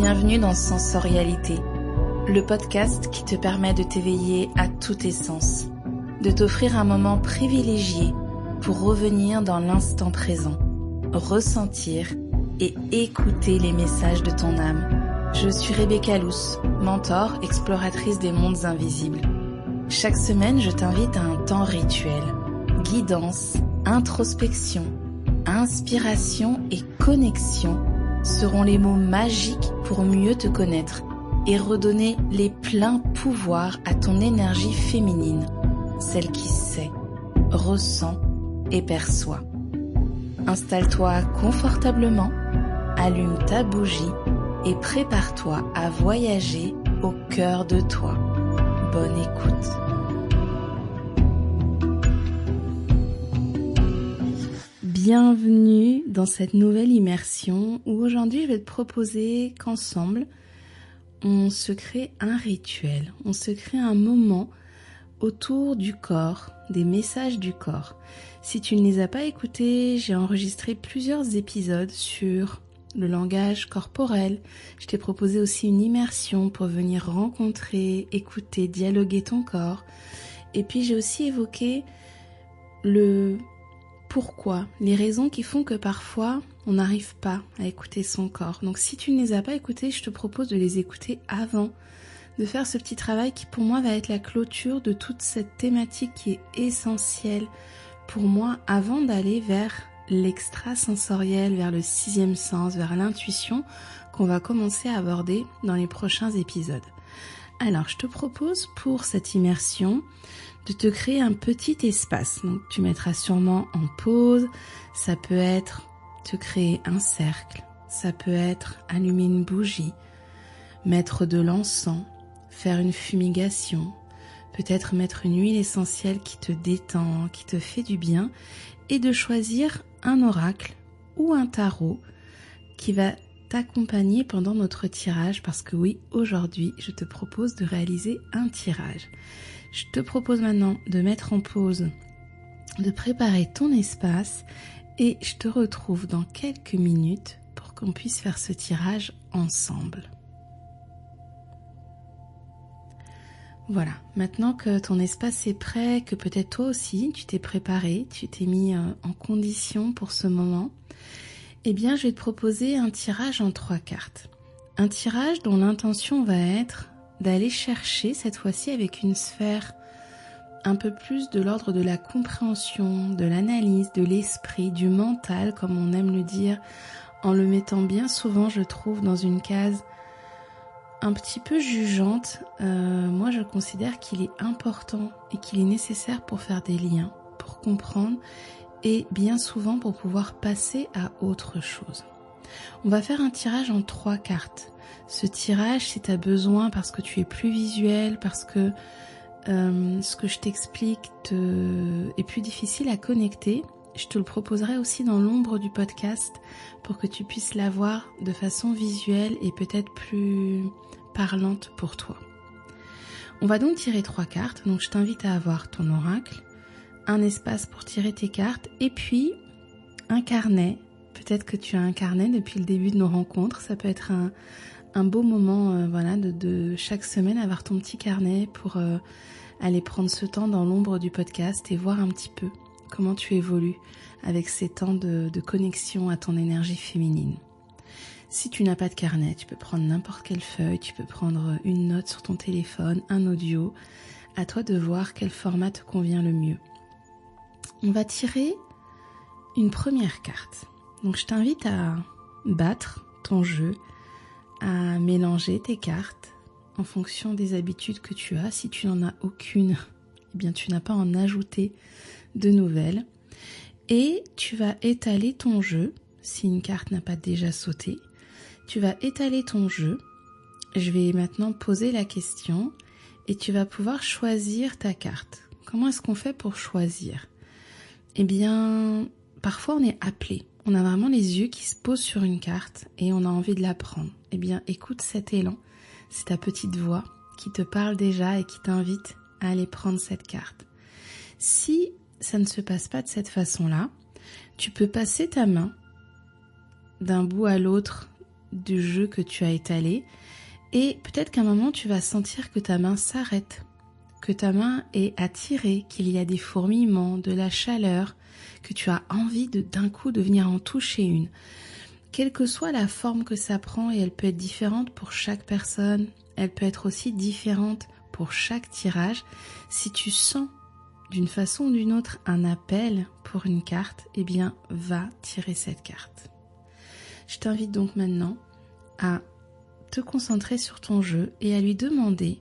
Bienvenue dans Sensorialité, le podcast qui te permet de t'éveiller à tous tes sens, de t'offrir un moment privilégié pour revenir dans l'instant présent, ressentir et écouter les messages de ton âme. Je suis Rebecca Luce, mentor, exploratrice des mondes invisibles. Chaque semaine, je t'invite à un temps rituel, guidance, introspection, inspiration et connexion seront les mots magiques pour mieux te connaître et redonner les pleins pouvoirs à ton énergie féminine, celle qui sait, ressent et perçoit. Installe-toi confortablement, allume ta bougie et prépare-toi à voyager au cœur de toi. Bonne écoute. Bienvenue dans cette nouvelle immersion où aujourd'hui je vais te proposer qu'ensemble on se crée un rituel, on se crée un moment autour du corps, des messages du corps. Si tu ne les as pas écoutés, j'ai enregistré plusieurs épisodes sur le langage corporel. Je t'ai proposé aussi une immersion pour venir rencontrer, écouter, dialoguer ton corps. Et puis j'ai aussi évoqué le pourquoi, les raisons qui font que parfois on n'arrive pas à écouter son corps. Donc si tu ne les as pas écoutés, je te propose de les écouter avant de faire ce petit travail qui pour moi va être la clôture de toute cette thématique qui est essentielle pour moi avant d'aller vers l'extrasensoriel, vers le sixième sens, vers l'intuition qu'on va commencer à aborder dans les prochains épisodes. Alors je te propose pour cette immersion de te créer un petit espace. Donc tu mettras sûrement en pause, ça peut être te créer un cercle, ça peut être allumer une bougie, mettre de l'encens, faire une fumigation, peut-être mettre une huile essentielle qui te détend, qui te fait du bien, et de choisir un oracle ou un tarot qui va t'accompagner pendant notre tirage, parce que oui, aujourd'hui, je te propose de réaliser un tirage. Je te propose maintenant de mettre en pause, de préparer ton espace, et je te retrouve dans quelques minutes pour qu'on puisse faire ce tirage ensemble. Voilà, maintenant que ton espace est prêt, que peut-être toi aussi tu t'es préparé, tu t'es mis en condition pour ce moment, eh bien je vais te proposer un tirage en 3 cartes. Un tirage dont l'intention va être d'aller chercher cette fois-ci avec une sphère un peu plus de l'ordre de la compréhension, de l'analyse, de l'esprit, du mental, comme on aime le dire, en le mettant bien souvent, je trouve, dans une case un petit peu jugeante. Moi je considère qu'il est important et qu'il est nécessaire pour faire des liens, pour comprendre et bien souvent pour pouvoir passer à autre chose. On va faire un tirage en 3 cartes. Ce tirage, si tu as besoin, parce que tu es plus visuel, parce que ce que je t'explique est plus difficile à connecter, je te le proposerai aussi dans l'ombre du podcast pour que tu puisses l'avoir de façon visuelle et peut-être plus parlante pour toi. On va donc tirer 3 cartes, donc je t'invite à avoir ton oracle, un espace pour tirer tes cartes et puis un carnet. Peut-être que tu as un carnet depuis le début de nos rencontres, ça peut être un beau moment de chaque semaine avoir ton petit carnet pour aller prendre ce temps dans l'ombre du podcast et voir un petit peu comment tu évolues avec ces temps de connexion à ton énergie féminine. Si tu n'as pas de carnet, tu peux prendre n'importe quelle feuille, tu peux prendre une note sur ton téléphone, un audio, à toi de voir quel format te convient le mieux. On va tirer une première carte. Donc je t'invite à battre ton jeu, à mélanger tes cartes en fonction des habitudes que tu as. Si tu n'en as aucune, eh bien tu n'as pas à en ajouter de nouvelles. Et tu vas étaler ton jeu, si une carte n'a pas déjà sauté. Tu vas étaler ton jeu. Je vais maintenant poser la question et tu vas pouvoir choisir ta carte. Comment est-ce qu'on fait pour choisir ? Eh bien, parfois on est appelé. On a vraiment les yeux qui se posent sur une carte et on a envie de la prendre. Eh bien, écoute cet élan. C'est ta petite voix qui te parle déjà et qui t'invite à aller prendre cette carte. Si ça ne se passe pas de cette façon-là, tu peux passer ta main d'un bout à l'autre du jeu que tu as étalé. Et peut-être qu'à un moment, tu vas sentir que ta main s'arrête, que ta main est attirée, qu'il y a des fourmillements, de la chaleur, que tu as envie d'un coup de venir en toucher une. Quelle que soit la forme que ça prend, et elle peut être différente pour chaque personne, elle peut être aussi différente pour chaque tirage. Si tu sens d'une façon ou d'une autre un appel pour une carte, eh bien, va tirer cette carte. Je t'invite donc maintenant à te concentrer sur ton jeu et à lui demander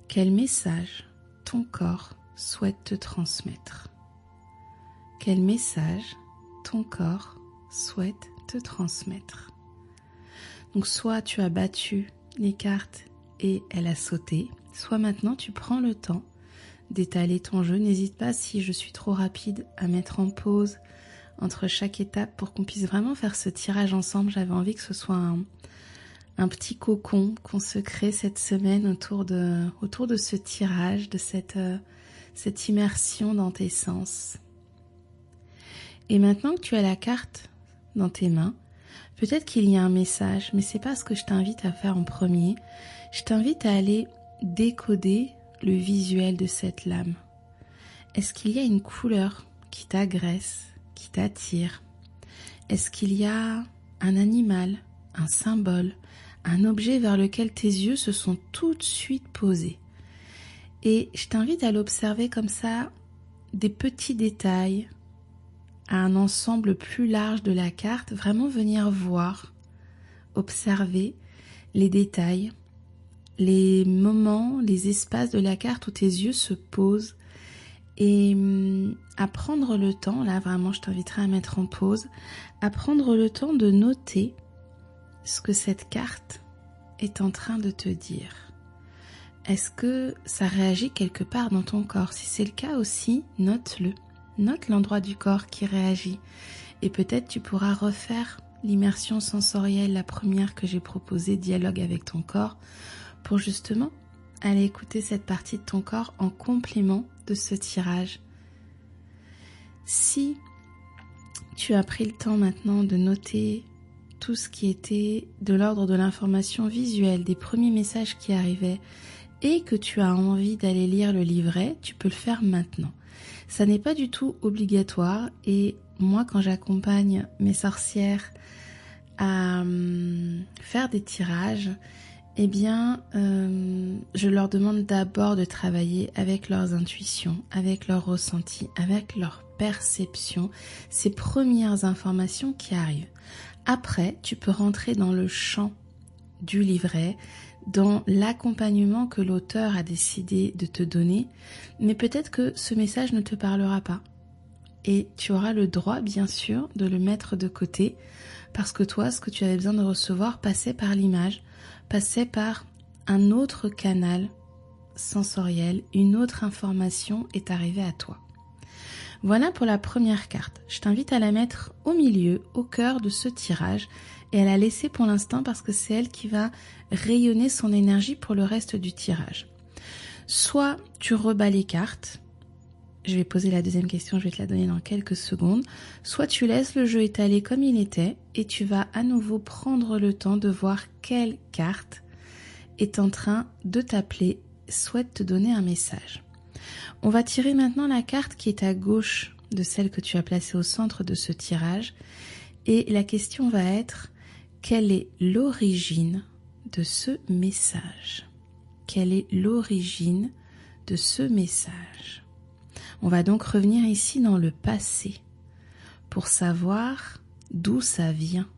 quel message ton corps souhaite te transmettre. Quel message ton corps souhaite te transmettre. Donc soit tu as battu les cartes et elle a sauté, soit maintenant tu prends le temps d'étaler ton jeu. N'hésite pas, si je suis trop rapide, à mettre en pause entre chaque étape pour qu'on puisse vraiment faire ce tirage ensemble. J'avais envie que ce soit un petit cocon qu'on se crée cette semaine autour de ce tirage, de cette immersion dans tes sens. Et maintenant que tu as la carte dans tes mains, peut-être qu'il y a un message, mais c'est pas ce que je t'invite à faire en premier. Je t'invite à aller décoder le visuel de cette lame. Est-ce qu'il y a une couleur qui t'agresse, qui t'attire? Est-ce qu'il y a un animal, un symbole, un objet vers lequel tes yeux se sont tout de suite posés? Et je t'invite à l'observer comme ça, des petits détails, à un ensemble plus large de la carte, vraiment venir voir, observer les détails, les moments, les espaces de la carte où tes yeux se posent, et à prendre le temps, là vraiment je t'inviterai à mettre en pause, à prendre le temps de noter ce que cette carte est en train de te dire. Est-ce que ça réagit quelque part dans ton corps? Si c'est le cas aussi, note-le. Note l'endroit du corps qui réagit. Et peut-être tu pourras refaire l'immersion sensorielle, la première que j'ai proposée, dialogue avec ton corps, pour justement aller écouter cette partie de ton corps en complément de ce tirage. Si tu as pris le temps maintenant de noter tout ce qui était de l'ordre de l'information visuelle, des premiers messages qui arrivaient, et que tu as envie d'aller lire le livret, tu peux le faire maintenant. Ça n'est pas du tout obligatoire, et moi quand j'accompagne mes sorcières à faire des tirages, eh bien je leur demande d'abord de travailler avec leurs intuitions, avec leurs ressentis, avec leurs perceptions, ces premières informations qui arrivent. Après, tu peux rentrer dans le champ du livret, dans l'accompagnement que l'auteur a décidé de te donner, mais peut-être que ce message ne te parlera pas. Et tu auras le droit, bien sûr, de le mettre de côté, parce que toi, ce que tu avais besoin de recevoir passait par l'image, passait par un autre canal sensoriel, une autre information est arrivée à toi. Voilà pour la première carte. Je t'invite à la mettre au milieu, au cœur de ce tirage, et à la laisser pour l'instant parce que c'est elle qui va rayonner son énergie pour le reste du tirage. Soit tu rebats les cartes, je vais poser la deuxième question, je vais te la donner dans quelques secondes, soit tu laisses le jeu étalé comme il était et tu vas à nouveau prendre le temps de voir quelle carte est en train de t'appeler, souhaite te donner un message. On va tirer maintenant la carte qui est à gauche de celle que tu as placée au centre de ce tirage. Et la question va être, quelle est l'origine de ce message? Quelle est l'origine de ce message? On va donc revenir ici dans le passé pour savoir d'où ça vient.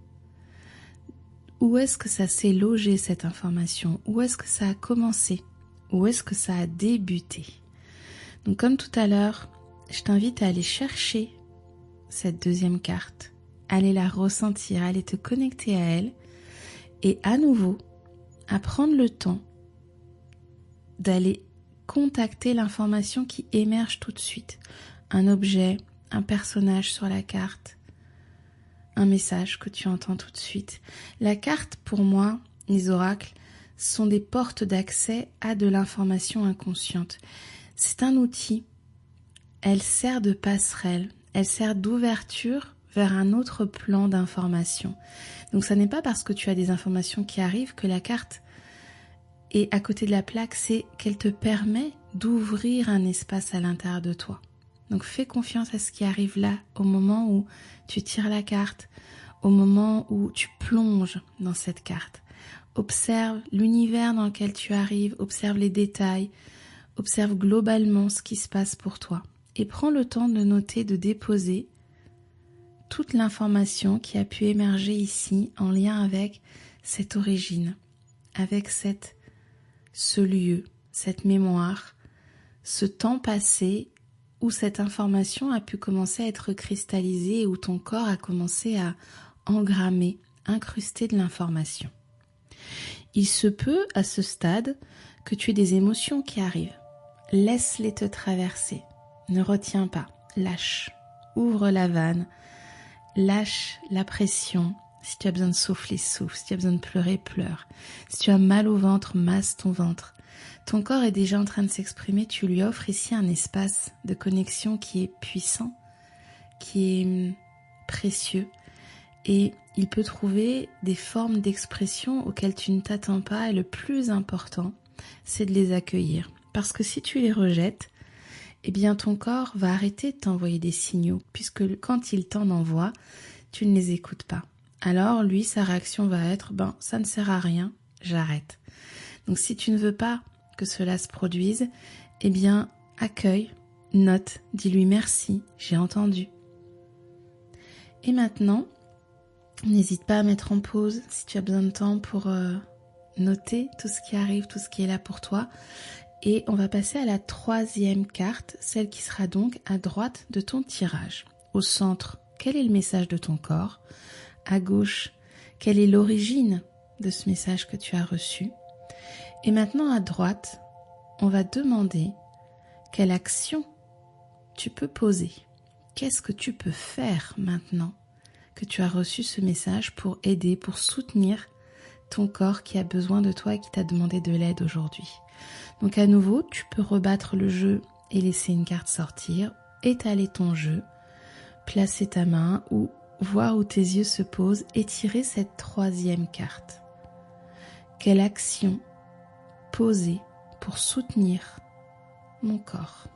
Où est-ce que ça s'est logé cette information? Où est-ce que ça a commencé? Où est-ce que ça a débuté? Donc comme tout à l'heure, je t'invite à aller chercher cette deuxième carte, aller la ressentir, aller te connecter à elle et à nouveau à prendre le temps d'aller contacter l'information qui émerge tout de suite. Un objet, un personnage sur la carte, un message que tu entends tout de suite. La carte, pour moi, les oracles, sont des portes d'accès à de l'information inconsciente. C'est un outil, elle sert de passerelle, elle sert d'ouverture vers un autre plan d'information. Donc ça n'est pas parce que tu as des informations qui arrivent que la carte est à côté de la plaque, c'est qu'elle te permet d'ouvrir un espace à l'intérieur de toi. Donc fais confiance à ce qui arrive là, au moment où tu tires la carte, au moment où tu plonges dans cette carte. Observe l'univers dans lequel tu arrives, observe les détails, observe globalement ce qui se passe pour toi. Et prends le temps de noter, de déposer toute l'information qui a pu émerger ici en lien avec cette origine, avec ce lieu, cette mémoire, ce temps passé où cette information a pu commencer à être cristallisée, où ton corps a commencé à engrammer, incruster de l'information. Il se peut à ce stade que tu aies des émotions qui arrivent. Laisse-les te traverser. Ne retiens pas. Lâche. Ouvre la vanne. Lâche la pression. Si tu as besoin de souffler, souffle. Si tu as besoin de pleurer, pleure. Si tu as mal au ventre, masse ton ventre. Ton corps est déjà en train de s'exprimer. Tu lui offres ici un espace de connexion qui est puissant, qui est précieux. Et il peut trouver des formes d'expression auxquelles tu ne t'attends pas. Et le plus important, c'est de les accueillir. Parce que si tu les rejettes, eh bien ton corps va arrêter de t'envoyer des signaux. Puisque quand il t'en envoie, tu ne les écoutes pas. Alors lui, sa réaction va être, ça ne sert à rien, j'arrête. Donc si tu ne veux pas que cela se produise, eh bien accueille, note, dis-lui merci, j'ai entendu. Et maintenant, n'hésite pas à mettre en pause si tu as besoin de temps pour noter tout ce qui arrive, tout ce qui est là pour toi. Et on va passer à la troisième carte, celle qui sera donc à droite de ton tirage. Au centre, quel est le message de ton corps ? À gauche, quelle est l'origine de ce message que tu as reçu ? Et maintenant à droite, on va demander quelle action tu peux poser. Qu'est-ce que tu peux faire maintenant que tu as reçu ce message pour aider, pour soutenir ton corps qui a besoin de toi et qui t'a demandé de l'aide aujourd'hui. Donc à nouveau, tu peux rebattre le jeu et laisser une carte sortir, étaler ton jeu, placer ta main ou voir où tes yeux se posent et tirer cette troisième carte. Quelle action poser pour soutenir mon corps ?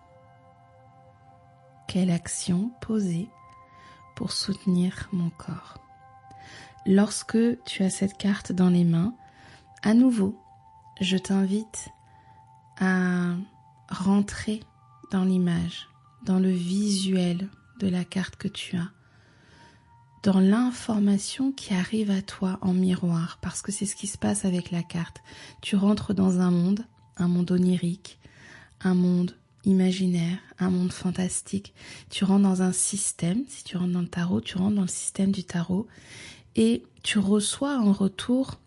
Quelle action poser pour soutenir mon corps ? Lorsque tu as cette carte dans les mains, à nouveau, je t'invite à rentrer dans l'image, dans le visuel de la carte que tu as, dans l'information qui arrive à toi en miroir, parce que c'est ce qui se passe avec la carte. Tu rentres dans un monde onirique, un monde imaginaire, un monde fantastique. Tu rentres dans un système, si tu rentres dans le tarot, tu rentres dans le système du tarot et tu reçois en retour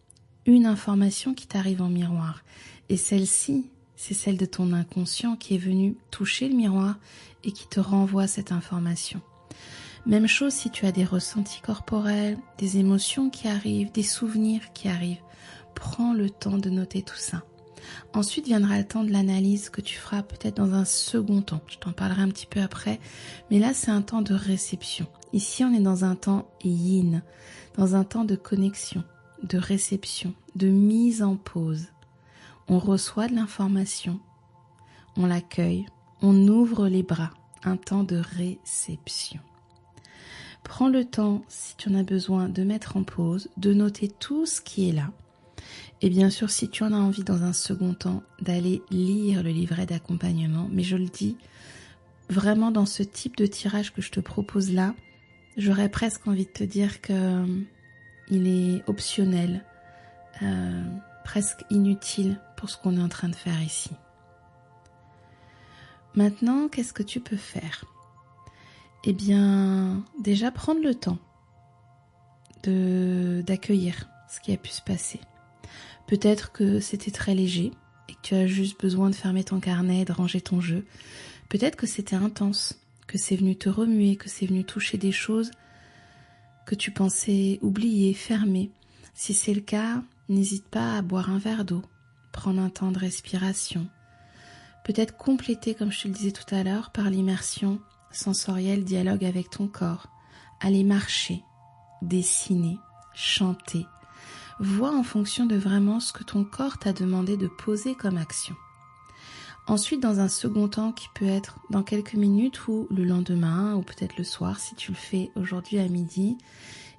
une information qui t'arrive en miroir. Et celle-ci, c'est celle de ton inconscient qui est venu toucher le miroir et qui te renvoie cette information. Même chose si tu as des ressentis corporels, des émotions qui arrivent, des souvenirs qui arrivent. Prends le temps de noter tout ça. Ensuite viendra le temps de l'analyse que tu feras peut-être dans un second temps. Je t'en parlerai un petit peu après, mais là c'est un temps de réception. Ici on est dans un temps yin, dans un temps de connexion, de réception, de mise en pause. On reçoit de l'information, on l'accueille, on ouvre les bras, un temps de réception. Prends le temps, si tu en as besoin, de mettre en pause, de noter tout ce qui est là. Et bien sûr, si tu en as envie dans un second temps, d'aller lire le livret d'accompagnement. Mais je le dis, vraiment dans ce type de tirage que je te propose là, j'aurais presque envie de te dire que il est optionnel, presque inutile pour ce qu'on est en train de faire ici. Maintenant, qu'est-ce que tu peux faire ? Eh bien, déjà prendre le temps d'accueillir ce qui a pu se passer. Peut-être que c'était très léger et que tu as juste besoin de fermer ton carnet et de ranger ton jeu. Peut-être que c'était intense, que c'est venu te remuer, que c'est venu toucher des choses que tu pensais oublier, fermer. Si c'est le cas, n'hésite pas à boire un verre d'eau, prendre un temps de respiration. Peut-être compléter, comme je te le disais tout à l'heure, par l'immersion sensorielle, dialogue avec ton corps, aller marcher, dessiner, chanter. Vois en fonction de vraiment ce que ton corps t'a demandé de poser comme action. Ensuite, dans un second temps qui peut être dans quelques minutes ou le lendemain ou peut-être le soir si tu le fais aujourd'hui à midi,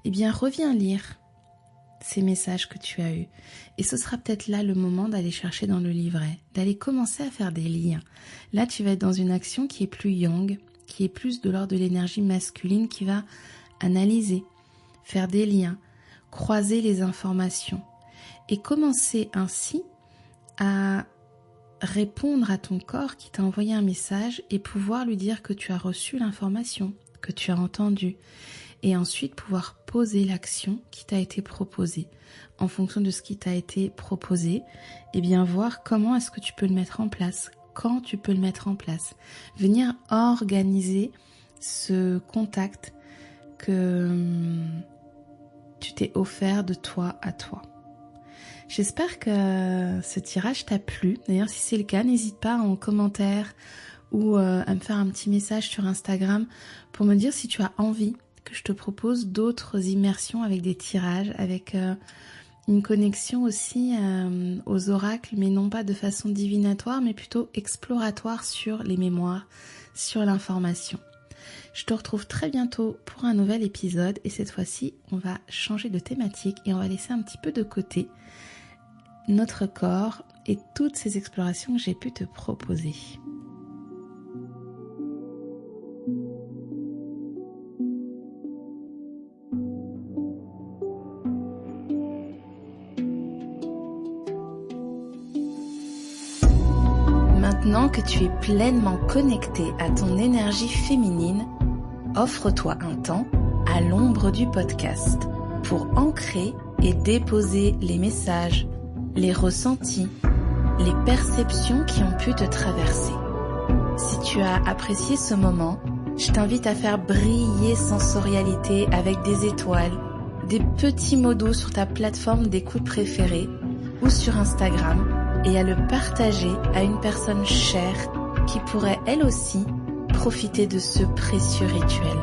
eh bien reviens lire ces messages que tu as eus. Et ce sera peut-être là le moment d'aller chercher dans le livret, d'aller commencer à faire des liens. Là, tu vas être dans une action qui est plus yang, qui est plus de l'ordre de l'énergie masculine, qui va analyser, faire des liens, croiser les informations et commencer ainsi à répondre à ton corps qui t'a envoyé un message et pouvoir lui dire que tu as reçu l'information, que tu as entendu, et ensuite pouvoir poser l'action qui t'a été proposée. En fonction de ce qui t'a été proposé, et bien voir comment est-ce que tu peux le mettre en place, quand tu peux le mettre en place. Venir organiser ce contact que tu t'es offert de toi à toi. J'espère que ce tirage t'a plu. D'ailleurs, si c'est le cas, n'hésite pas en commentaire ou à me faire un petit message sur Instagram pour me dire si tu as envie que je te propose d'autres immersions avec des tirages, avec une connexion aussi aux oracles, mais non pas de façon divinatoire, mais plutôt exploratoire sur les mémoires, sur l'information. Je te retrouve très bientôt pour un nouvel épisode et cette fois-ci, on va changer de thématique et on va laisser un petit peu de côté notre corps et toutes ces explorations que j'ai pu te proposer. Maintenant que tu es pleinement connecté à ton énergie féminine, offre-toi un temps à l'ombre du podcast pour ancrer et déposer les messages, les ressentis, les perceptions qui ont pu te traverser. Si tu as apprécié ce moment, je t'invite à faire briller sensorialité avec des étoiles, des petits mots doux sur ta plateforme d'écoute préférée ou sur Instagram et à le partager à une personne chère qui pourrait elle aussi profiter de ce précieux rituel.